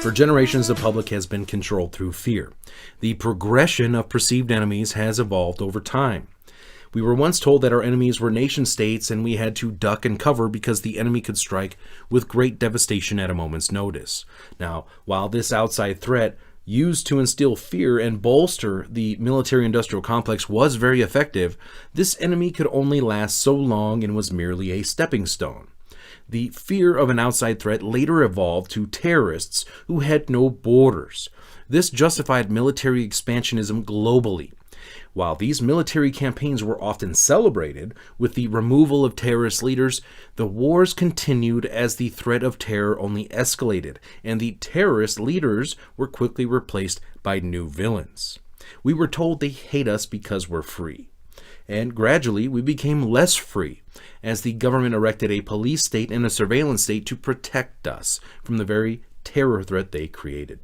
For generations, the public has been controlled through fear. The progression of perceived enemies has evolved over time. We were once told that our enemies were nation states and we had to duck and cover because the enemy could strike with great devastation at a moment's notice. Now, while this outside threat used to instill fear and bolster the military-industrial complex was very effective, this enemy could only last so long and was merely a stepping stone. The fear of an outside threat later evolved to terrorists who had no borders. This justified military expansionism globally. While these military campaigns were often celebrated with the removal of terrorist leaders, the wars continued as the threat of terror only escalated, and the terrorist leaders were quickly replaced by new villains. We were told they hate us because we're free. And gradually we became less free, as the government erected a police state and a surveillance state to protect us from the very terror threat they created.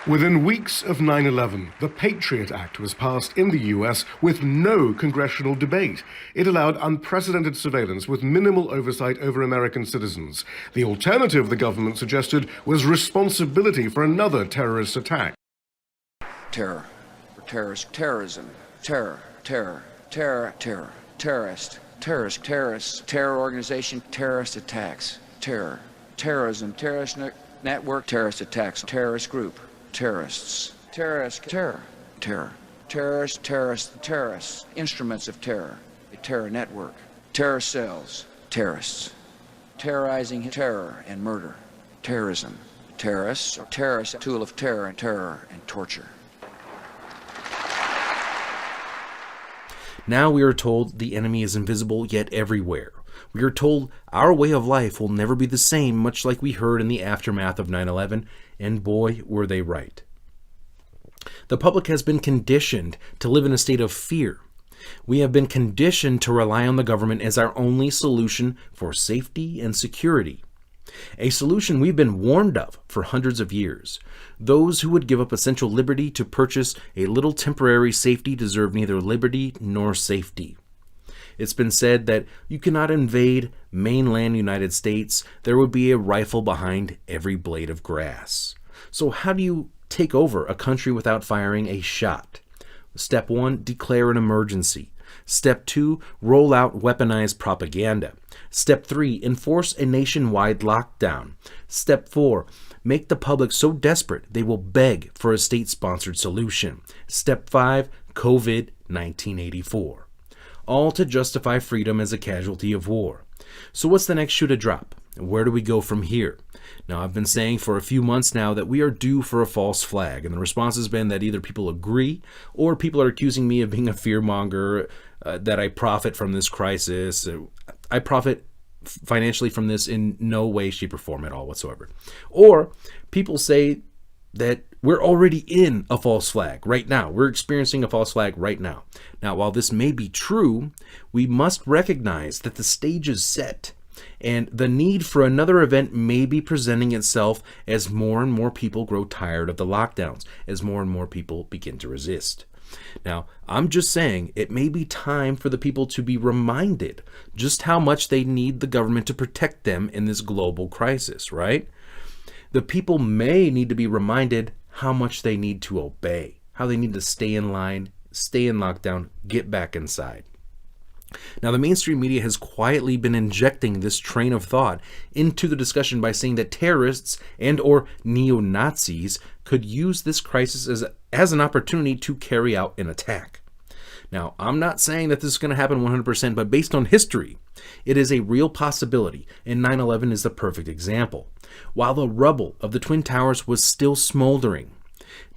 Within weeks of 9/11, the Patriot Act was passed in the US with no congressional debate. It allowed unprecedented surveillance with minimal oversight over American citizens. The alternative the government suggested was responsibility for another terrorist attack. Terror, terrorism, terror, terrorist, terror organization, terrorist attacks, terrorism, terrorist network, terrorist attacks, terrorist group. Terrorists, terrorists, instruments of terror, a terror network, terror cells, terrorists, terrorizing terror and murder, terrorism, terrorists, terrorist, tool of terror and torture. Now we are told the enemy is invisible yet everywhere. We are told our way of life will never be the same, much like we heard in the aftermath of 9/11, and boy, were they right. The public has been conditioned to live in a state of fear. We have been conditioned to rely on the government as our only solution for safety and security. A solution we've been warned of for hundreds of years. Those who would give up essential liberty to purchase a little temporary safety deserve neither liberty nor safety. It's been said that you cannot invade mainland United States. There would be a rifle behind every blade of grass. So how do you take over a country without firing a shot? Step 1, declare an emergency. Step 2, roll out weaponized propaganda. Step 3, enforce a nationwide lockdown. Step 4, make the public so desperate they will beg for a state-sponsored solution. Step 5, COVID 1984. All to justify freedom as a casualty of war. So what's the next shoe to drop? Where do we go from here? Now, I've been saying for a few months now that we are due for a false flag, and the response has been that either people agree or people are accusing me of being a fearmonger, that I profit from this crisis. I profit financially from this in no way, shape, or form at all whatsoever. Or people say that we're already in a false flag right now. We're experiencing a false flag right now. Now, while this may be true, we must recognize that the stage is set, and the need for another event may be presenting itself as more and more people grow tired of the lockdowns, as more and more people begin to resist. Now, I'm just saying it may be time for the people to be reminded just how much they need the government to protect them in this global crisis, right? The people may need to be reminded how much they need to obey, how they need to stay in line, stay in lockdown, get back inside. Now, the mainstream media has quietly been injecting this train of thought into the discussion by saying that terrorists and or neo-Nazis could use this crisis as an opportunity to carry out an attack. Now, I'm not saying that this is going to happen 100%, but based on history, it is a real possibility, and 9/11 is the perfect example. While the rubble of the Twin Towers was still smoldering,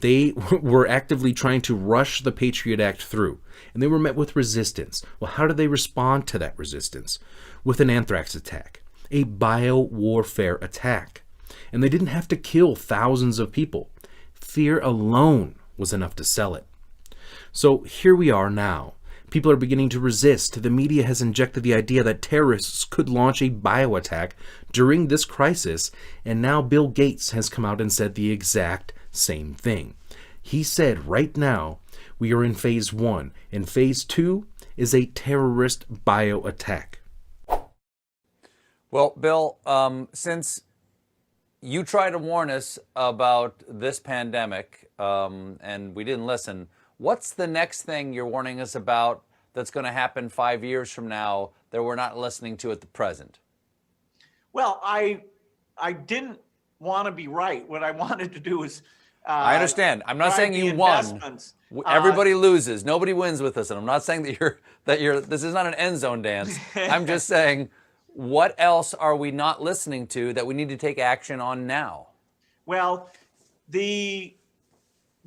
they were actively trying to rush the Patriot Act through, and they were met with resistance. Well, how did they respond to that resistance? With an anthrax attack, a bio-warfare attack. And they didn't have to kill thousands of people. Fear alone was enough to sell it. So here we are now. People are beginning to resist. The media has injected the idea that terrorists could launch a bio attack during this crisis, and now Bill Gates has come out and said the exact same thing. He said right now we are in phase 1, and phase 2 is a terrorist bio attack. Well, Bill, since you try to warn us about this pandemic, and we didn't listen. What's the next thing you're warning us about that's going to happen 5 years from now that we're not listening to at the present? Well, I didn't want to be right. What I wanted to do is I understand. I'm not saying you won. Everybody loses. Nobody wins with this. And I'm not saying that you're this is not an end zone dance. I'm just saying, what else are we not listening to that we need to take action on now? Well, the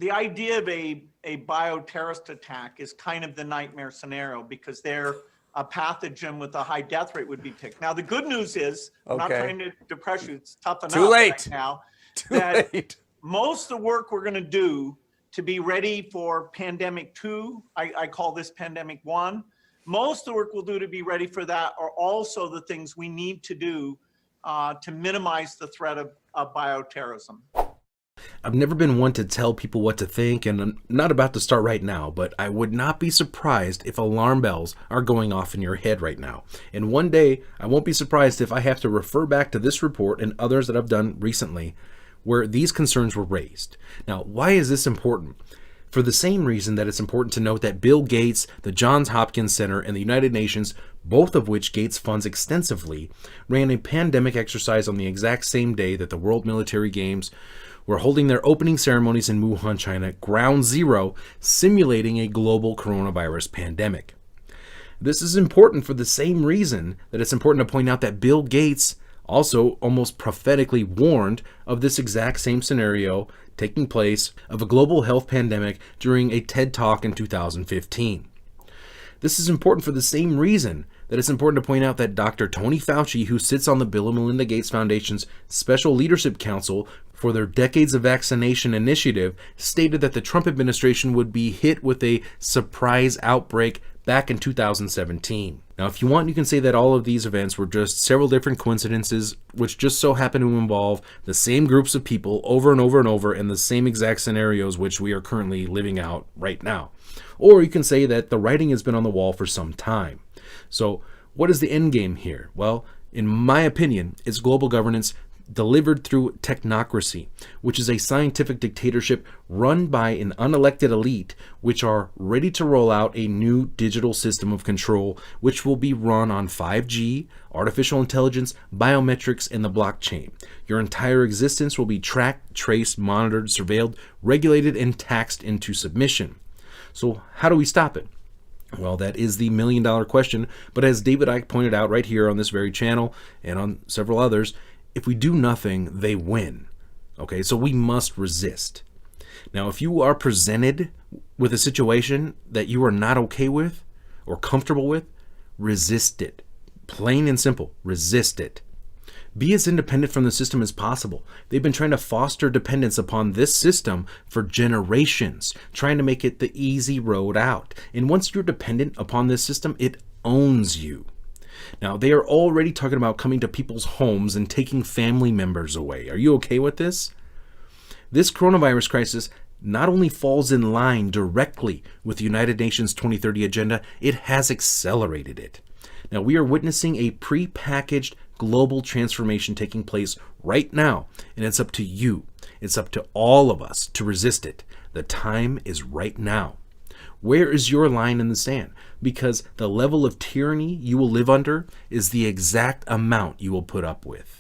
idea of a bioterrorist attack is kind of the nightmare scenario, because they're a pathogen with a high death rate would be picked. Now, the good news is, I'm not trying to depress you, it's tough enough right now. Most of the work we're going to do to be ready for pandemic 2, I call this pandemic 1, most of the work we'll do to be ready for that are also the things we need to do to minimize the threat of bioterrorism. I've never been one to tell people what to think, and I'm not about to start right now, but I would not be surprised if alarm bells are going off in your head right now. And one day, I won't be surprised if I have to refer back to this report and others that I've done recently where these concerns were raised. Now, why is this important? For the same reason that it's important to note that Bill Gates, the Johns Hopkins Center, and the United Nations, both of which Gates funds extensively, ran a pandemic exercise on the exact same day that the World Military Games were holding their opening ceremonies in Wuhan, China, ground zero, simulating a global coronavirus pandemic. This is important for the same reason that it's important to point out that Bill Gates also almost prophetically warned of this exact same scenario taking place of a global health pandemic during a TED Talk in 2015. This is important for the same reason that it's important to point out that Dr. Tony Fauci, who sits on the Bill and Melinda Gates Foundation's Special Leadership Council for their Decades of Vaccination initiative, stated that the Trump administration would be hit with a surprise outbreak back in 2017. Now, if you want, you can say that all of these events were just several different coincidences which just so happen to involve the same groups of people over and over and over in the same exact scenarios which we are currently living out right now. Or you can say that the writing has been on the wall for some time. So what is the end game here? Well, in my opinion, it's global governance delivered through technocracy, which is a scientific dictatorship run by an unelected elite, which are ready to roll out a new digital system of control, which will be run on 5G, artificial intelligence, biometrics, and the blockchain. Your entire existence will be tracked, traced, monitored, surveilled, regulated, and taxed into submission. So how do we stop it? Well, that is the million-dollar question, but as David Icke pointed out right here on this very channel and on several others, if we do nothing, they win. Okay, so we must resist. Now, if you are presented with a situation that you are not okay with or comfortable with, resist it. Plain and simple, resist it. Be as independent from the system as possible. They've been trying to foster dependence upon this system for generations, trying to make it the easy road out. And once you're dependent upon this system, it owns you. Now, they are already talking about coming to people's homes and taking family members away. Are you okay with this? This coronavirus crisis not only falls in line directly with the United Nations 2030 agenda, it has accelerated it. Now, we are witnessing a pre-packaged global transformation taking place right now, and it's up to you. It's up to all of us to resist it. The time is right now. Where is your line in the sand? Because the level of tyranny you will live under is the exact amount you will put up with.